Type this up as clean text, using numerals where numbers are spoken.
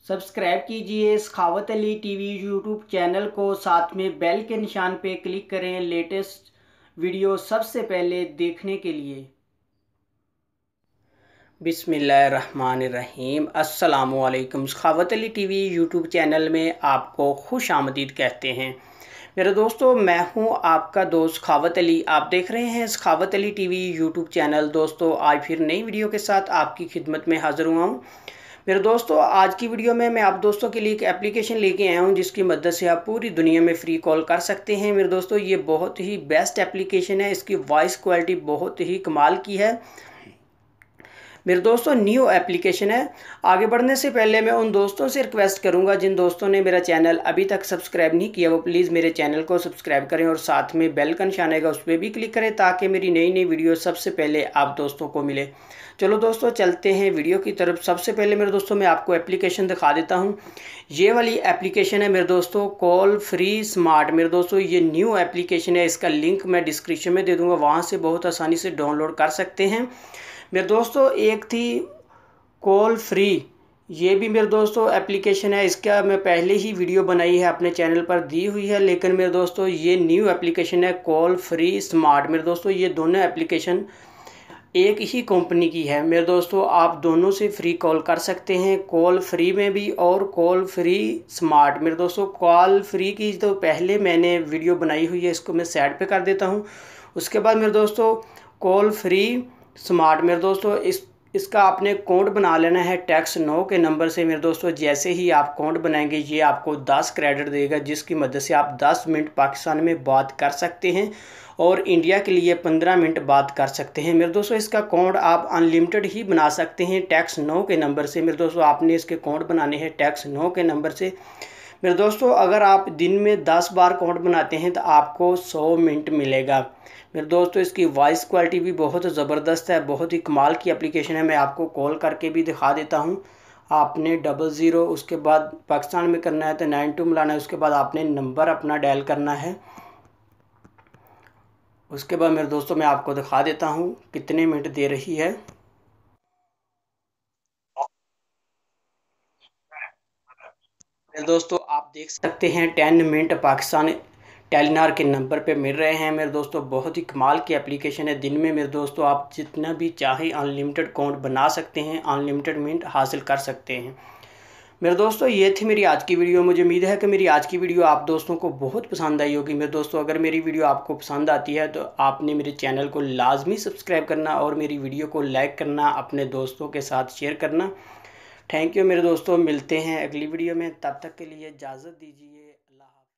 Subscribe कीजिए सखावत Ali TV YouTube channel को, साथ में बेल के निशान पे क्लिक करें लेटेस्ट वीडियो सबसे पहले देखने के लिए। बिस्मिल्लाहिर्रहमानिर्रहीम। अस्सलामुअलैकुम। सखावत अली टीवी यूट्यूब चैनल में आपको खुश आमदीद कहते हैं। मेरे दोस्तों, मैं हूं आपका दोस्त सखावत अली। आप देख रहे हैं सखावत अली टीवी यूट्यूब चैनल। दोस्तों, आज फिर नई वीडियो के साथ आपकी खिदमत में हाज़िर हुआ हूं। मेरे दोस्तों, आज की वीडियो में मैं आप दोस्तों के लिए एक एप्लीकेशन लेके आया हूं जिसकी मदद से आप पूरी दुनिया में फ्री कॉल कर सकते हैं। मेरे दोस्तों, ये बहुत ही बेस्ट एप्लीकेशन है। इसकी वॉइस क्वालिटी बहुत ही कमाल की है। मेरे दोस्तों, न्यू एप्लीकेशन है। आगे बढ़ने से पहले मैं उन दोस्तों से रिक्वेस्ट करूंगा जिन दोस्तों ने मेरा चैनल अभी तक सब्सक्राइब नहीं किया, वो प्लीज़ मेरे चैनल को सब्सक्राइब करें और साथ में बेल का निशान आएगा उस पर भी क्लिक करें ताकि मेरी नई नई वीडियो सबसे पहले आप दोस्तों को मिले। चलो दोस्तों, चलते हैं वीडियो की तरफ। सबसे पहले मेरे दोस्तों मैं आपको एप्लीकेशन दिखा देता हूँ। ये वाली एप्लीकेशन है मेरे दोस्तों, कॉल फ्री स्मार्ट। मेरे दोस्तों, ये न्यू एप्लीकेशन है। इसका लिंक मैं डिस्क्रिप्शन में दे दूँगा, वहाँ से बहुत आसानी से डाउनलोड कर सकते हैं। मेरे दोस्तों, एक थी कॉल फ्री, ये भी मेरे दोस्तों एप्लीकेशन है। इसका मैं पहले ही वीडियो बनाई है, अपने चैनल पर दी हुई है। लेकिन मेरे दोस्तों, ये न्यू एप्लीकेशन है कॉल फ्री स्मार्ट। मेरे दोस्तों, ये दोनों एप्लीकेशन एक ही कंपनी की है। मेरे दोस्तों, आप दोनों से फ्री कॉल कर सकते हैं, कॉल फ्री में भी और कॉल फ्री स्मार्ट। मेरे दोस्तों, कॉल फ्री की तो पहले मैंने वीडियो बनाई हुई है, इसको मैं साइड पे कर देता हूँ। उसके बाद मेरे दोस्तों, कॉल फ्री स्मार्ट, मेरे दोस्तों इसका आपने अकाउंट बना लेना है टैक्स 9 के नंबर से। मेरे दोस्तों, जैसे ही आप अकाउंट बनाएंगे ये आपको 10 क्रेडिट देगा, जिसकी मदद से आप 10 मिनट पाकिस्तान में बात कर सकते हैं और इंडिया के लिए 15 मिनट बात कर सकते हैं। मेरे दोस्तों, इसका अकाउंट आप अनलिमिटेड ही बना सकते हैं टैक्स 9 के नंबर से। मेरे दोस्तों, आपने इसके अकाउंट बनाने हैं टैक्स 9 के नंबर से। मेरे दोस्तों, अगर आप दिन में 10 बार अकाउंट बनाते हैं तो आपको 100 मिनट मिलेगा। मेरे दोस्तों, इसकी वॉइस क्वालिटी भी बहुत ज़बरदस्त है, बहुत ही कमाल की एप्लीकेशन है। मैं आपको कॉल करके भी दिखा देता हूँ। आपने 00 उसके बाद पाकिस्तान में करना है तो 92 मिलाना है। उसके बाद आपने नंबर अपना डायल करना है। उसके बाद मेरे दोस्तों मैं आपको दिखा देता हूँ कितने मिनट दे रही है। मेरे दोस्तों, आप देख सकते हैं 10 मिनट पाकिस्तान टेलीनार के नंबर पे मिल रहे हैं। मेरे दोस्तों, बहुत ही कमाल की एप्लीकेशन है। दिन में मेरे दोस्तों आप जितना भी चाहें अनलिमिटेड अकाउंट बना सकते हैं, अनलिमिटेड मिनट हासिल कर सकते हैं। मेरे दोस्तों, ये थी मेरी आज की वीडियो। मुझे उम्मीद है कि मेरी आज की वीडियो आप दोस्तों को बहुत पसंद आई होगी। मेरे दोस्तों, अगर मेरी वीडियो आपको पसंद आती है तो आपने मेरे चैनल को लाजमी सब्सक्राइब करना और मेरी वीडियो को लाइक करना, अपने दोस्तों के साथ शेयर करना। थैंक यू मेरे दोस्तों, मिलते हैं अगली वीडियो में। तब तक के लिए इजाज़त दीजिए। अल्लाह हाफ़िज़।